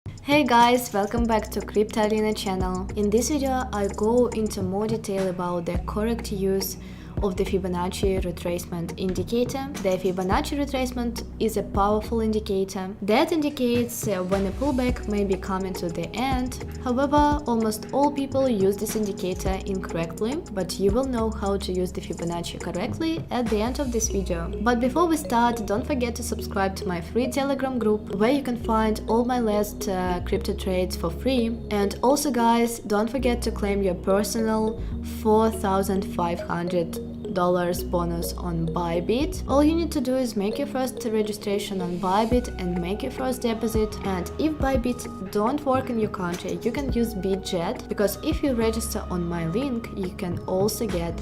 Hey guys, welcome back to Cryptalina channel. In this video I go into more detail about the correct use of the Fibonacci retracement indicator. The Fibonacci retracement is a powerful indicator that indicates when a pullback may be coming to the end. However, almost all people use this indicator incorrectly, but you will know how to use the Fibonacci correctly at the end of this video. But before we start, don't forget to subscribe to my free Telegram group where you can find all my last crypto trades for free. And also guys, don't forget to claim your personal $4,500 bonus on Bybit. All you need to do is make your first registration on Bybit and make your first deposit. And if Bybit don't work in your country, you can use Bitget, because if you register on my link, you can also get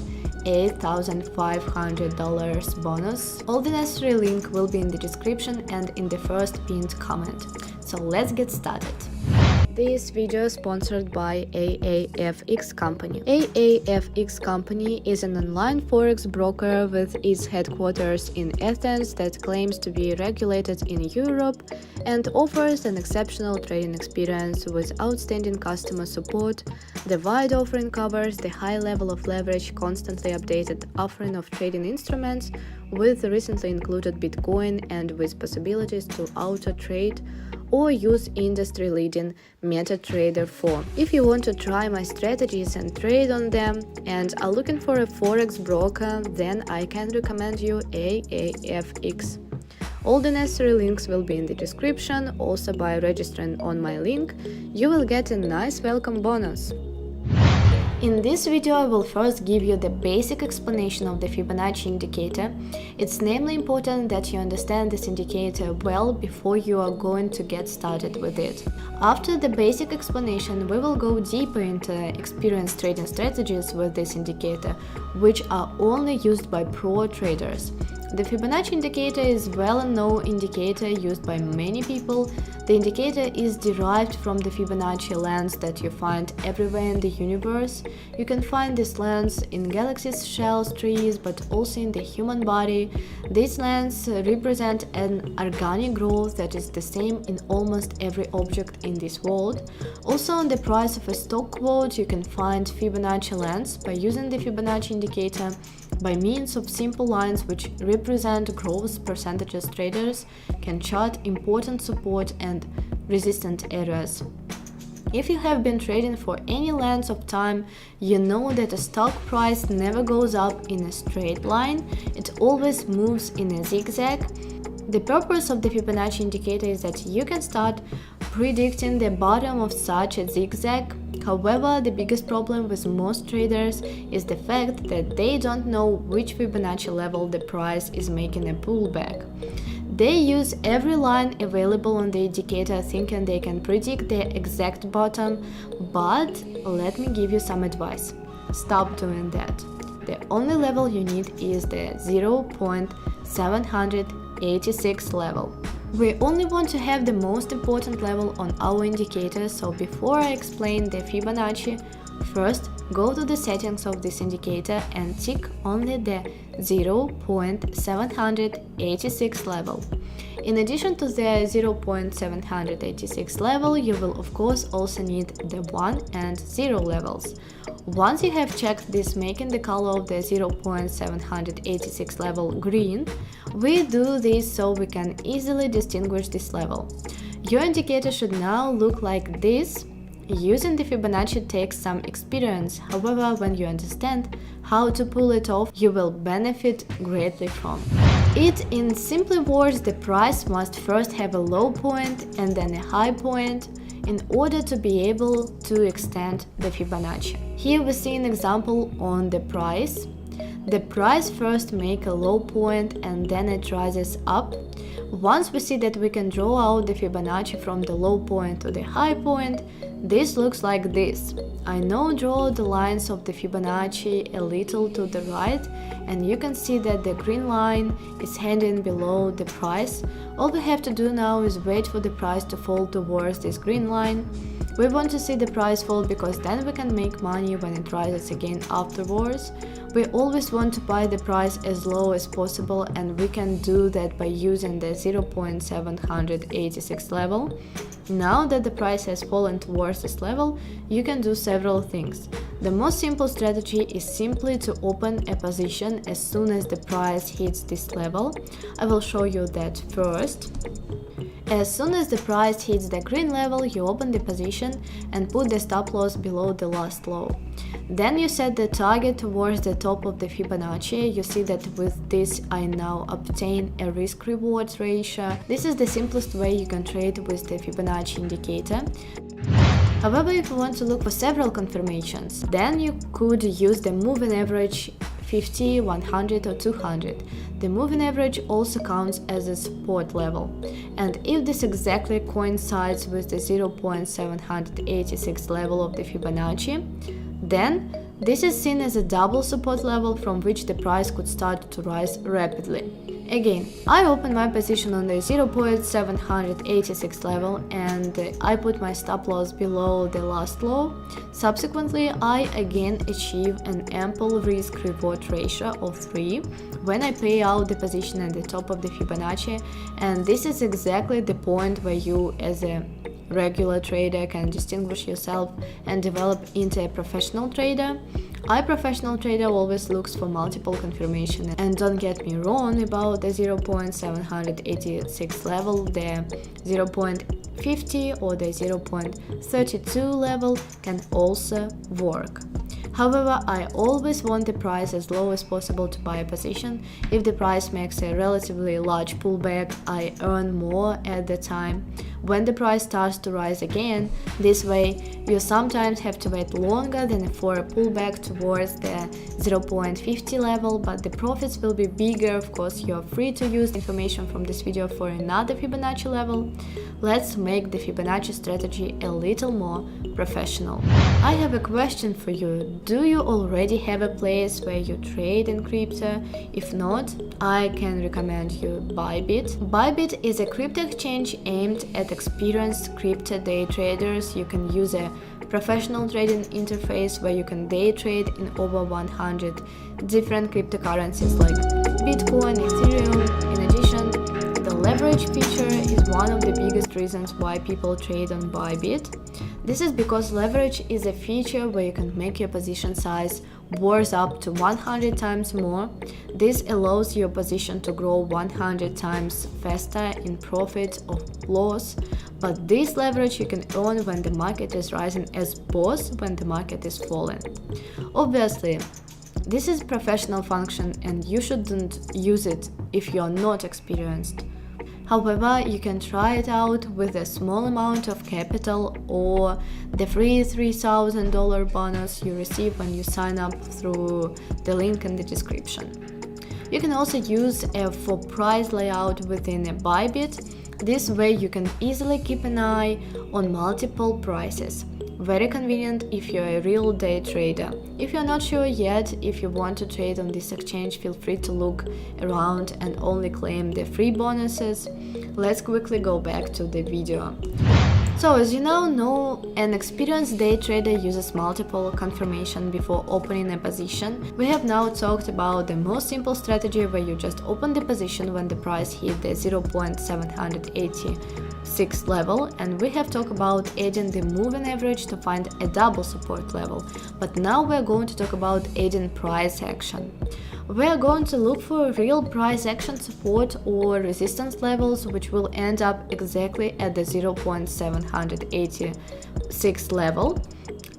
$8,500 bonus. All the necessary link will be in the description and in the first pinned comment. So let's get started. This video is sponsored by AAFX Company. AAFX Company is an online forex broker with its headquarters in Athens that claims to be regulated in Europe and offers an exceptional trading experience with outstanding customer support. The wide offering covers the high level of leverage, constantly updated offering of trading instruments with the recently included Bitcoin, and with possibilities to auto-trade or use industry-leading MetaTrader 4. If you want to try my strategies and trade on them and are looking for a forex broker, then I can recommend you AAFX. All the necessary links will be in the description. Also, by registering on my link, you will get a nice welcome bonus. In this video I will first give you the basic explanation of the Fibonacci indicator. It's namely important that you understand this indicator well before you are going to get started with it. After the basic explanation, we will go deeper into experienced trading strategies with this indicator, which are only used by pro traders. The Fibonacci indicator is a well-known indicator used by many people. The indicator is derived from the Fibonacci lens that you find everywhere in the universe. You can find this lens in galaxies, shells, trees, but also in the human body. These lenses represent an organic growth that is the same in almost every object in this world. Also, on the price of a stock quote, you can find Fibonacci lens. By using the Fibonacci indicator by means of simple lines which represent growth percentages, traders can chart important support and resistance areas. If you have been trading for any length of time, you know that a stock price never goes up in a straight line, it always moves in a zigzag. The purpose of the Fibonacci indicator is that you can start predicting the bottom of such a zigzag. However, the biggest problem with most traders is the fact that they don't know which Fibonacci level the price is making a pullback. They use every line available on the indicator thinking they can predict the exact bottom, but let me give you some advice. Stop doing that. The only level you need is the 0.786 level. We only want to have the most important level on our indicator, so before I explain the Fibonacci, first go to the settings of this indicator and tick only the 0.786 level. In addition to the 0.786 level, you will of course also need the 1 and 0 levels. Once you have checked this, making the color of the 0.786 level green, we do this so we can easily distinguish this level. Your indicator should now look like this. Using the Fibonacci takes some experience, however, when you understand how to pull it off, you will benefit greatly from it. In simple words, the price must first have a low point and then a high point in order to be able to extend the Fibonacci. Here we see an example on the price. The price first makes a low point and then it rises up. Once we see that we can draw out the Fibonacci from the low point to the high point, this looks like this. I now draw the lines of the Fibonacci a little to the right, and you can see that the green line is heading below the price. All we have to do now is wait for the price to fall towards this green line. We want to see the price fall because then we can make money when it rises again afterwards. We always want to buy the price as low as possible, and we can do that by using the 0.786 level. Now that the price has fallen towards this level, you can do several things. The most simple strategy is simply to open a position as soon as the price hits this level. I will show you that first. As soon as the price hits the green level, you open the position and put the stop loss below the last low. Then you set the target towards the top of the Fibonacci. You see that with this I now obtain a risk-reward ratio. This is the simplest way you can trade with the Fibonacci indicator. However, if you want to look for several confirmations, then you could use the moving average 50, 100 or 200. The moving average also counts as a support level, and if this exactly coincides with the 0.786 level of the Fibonacci, then this is seen as a double support level from which the price could start to rise rapidly. Again, I open my position on the 0.786 level and I put my stop loss below the last low. Subsequently, I again achieve an ample risk-reward ratio of 3 when I pay out the position at the top of the Fibonacci, and this is exactly the point where you as a regular trader can distinguish yourself and develop into a professional trader. A professional trader always looks for multiple confirmation, and don't get me wrong about the 0.786 level, the 0.50 or the 0.32 level can also work. However, I always want the price as low as possible to buy a position. If the price makes a relatively large pullback, I earn more at the time. When the price starts to rise again, this way you sometimes have to wait longer than for a pullback towards the 0.50 level, but the profits will be bigger. Of course, you are free to use information from this video for another Fibonacci level. Let's make the Fibonacci strategy a little more professional. I have a question for you. Do you already have a place where you trade in crypto? If not, I can recommend you Bybit. Bybit is a crypto exchange aimed at experienced crypto day traders. You can use a professional trading interface where you can day trade in over 100 different cryptocurrencies like Bitcoin, Ethereum. In addition, the leverage feature is one of the biggest reasons why people trade on Bybit. This is because leverage is a feature where you can make your position size worth up to 100 times more. This allows your position to grow 100 times faster in profit or loss, but this leverage you can earn when the market is rising as both when the market is falling. Obviously, this is a professional function and you shouldn't use it if you're not experienced. However, you can try it out with a small amount of capital or the free $3,000 bonus you receive when you sign up through the link in the description. You can also use a for price layout within a Bybit. This way you can easily keep an eye on multiple prices. Very convenient if you're a real day trader. If you're not sure yet if you want to trade on this exchange, feel free to look around and only claim the free bonuses. Let's quickly go back to the video. So as you now know, an experienced day trader uses multiple confirmation before opening a position. We have now talked about the most simple strategy where you just open the position when the price hit the 0.786 level, and we have talked about adding the moving average to find a double support level. But now we're going to talk about adding price action. We are going to look for real price action support or resistance levels which will end up exactly at the 0.786 level.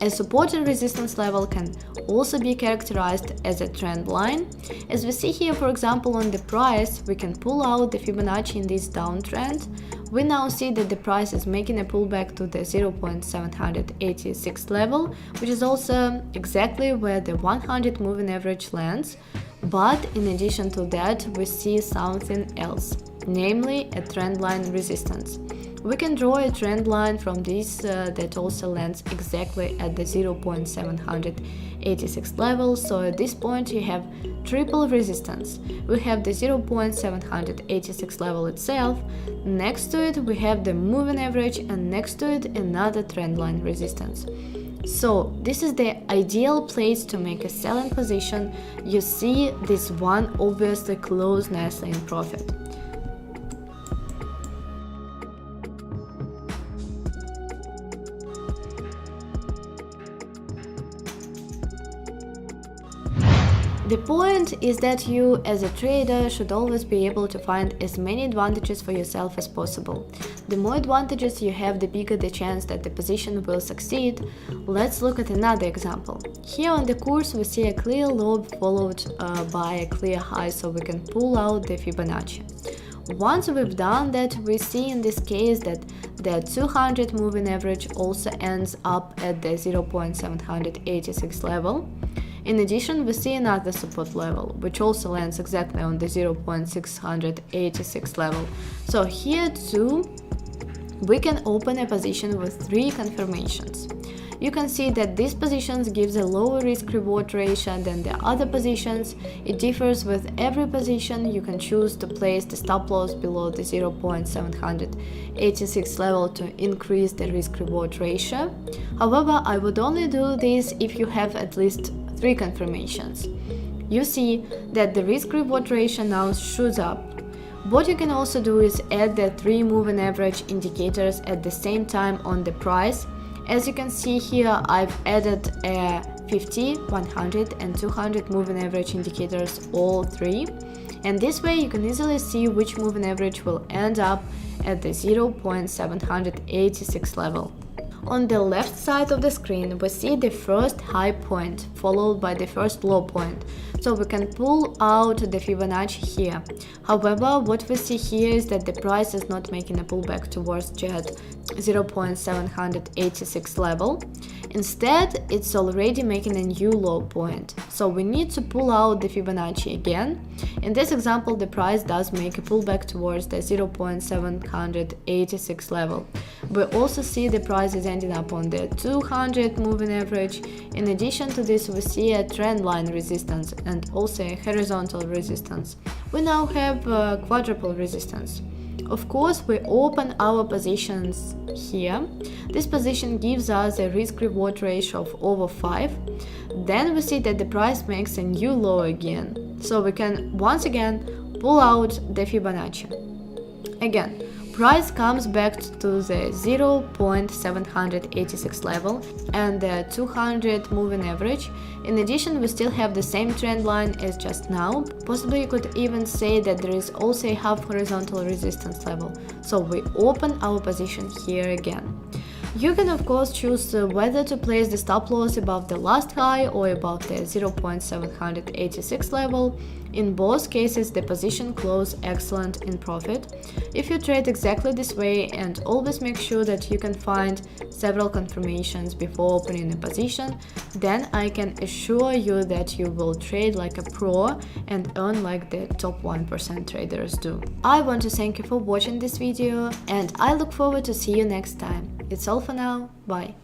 A support and resistance level can also be characterized as a trend line. As we see here, for example, on the price, we can pull out the Fibonacci in this downtrend. We now see that the price is making a pullback to the 0.786 level, which is also exactly where the 100 moving average lands. But in addition to that, we see something else, namely a trendline resistance. We can draw a trend line from this that also lands exactly at the 0.786 level, so at this point you have triple resistance. We have the 0.786 level itself, next to it we have the moving average, and next to it another trend line resistance. So this is the ideal place to make a selling position. You see this one obviously closed nicely in profit. The point is that you as a trader should always be able to find as many advantages for yourself as possible. The more advantages you have, the bigger the chance that the position will succeed. Let's look at another example. Here on the course we see a clear low followed by a clear high, so we can pull out the Fibonacci. Once we've done that, we see in this case that the 200 moving average also ends up at the 0.786 level. In addition, we see another support level, which also lands exactly on the 0.686 level. So here too, we can open a position with 3 confirmations. You can see that these positions gives a lower risk-reward ratio than the other positions. It differs with every position. You can choose to place the stop loss below the 0.786 level to increase the risk-reward ratio. However, I would only do this if you have at least 3 confirmations. You see that the risk-reward ratio now shoots up. What you can also do is add the 3 moving average indicators at the same time on the price. As you can see here, I've added a 50, 100 and 200 moving average indicators, all 3. And this way you can easily see which moving average will end up at the 0.786 level. On the left side of the screen, we see the first high point followed by the first low point, so we can pull out the Fibonacci here. However, what we see here is that the price is not making a pullback towards that 0.786 level. Instead, it's already making a new low point, so we need to pull out the Fibonacci again. In this example, the price does make a pullback towards the 0.786 level. We also see the price is ending up on the 200 moving average. In addition to this, we see a trend line resistance and also a horizontal resistance. We now have quadruple resistance. Of course, we open our positions here. This position gives us a risk-reward ratio of over 5. Then we see that the price makes a new low again. So we can once again pull out the Fibonacci. Again, price comes back to the 0.786 level and the 200 moving average. In addition, we still have the same trend line as just now. Possibly you could even say that there is also a half horizontal resistance level. So we open our position here again. You can of course choose whether to place the stop loss above the last high or above the 0.786 level. In both cases, the position closed excellent in profit. If you trade exactly this way, and always make sure that you can find several confirmations before opening a position, then I can assure you that you will trade like a pro and earn like the top 1% traders do. I want to thank you for watching this video, and I look forward to see you next time. It's all for now. Bye.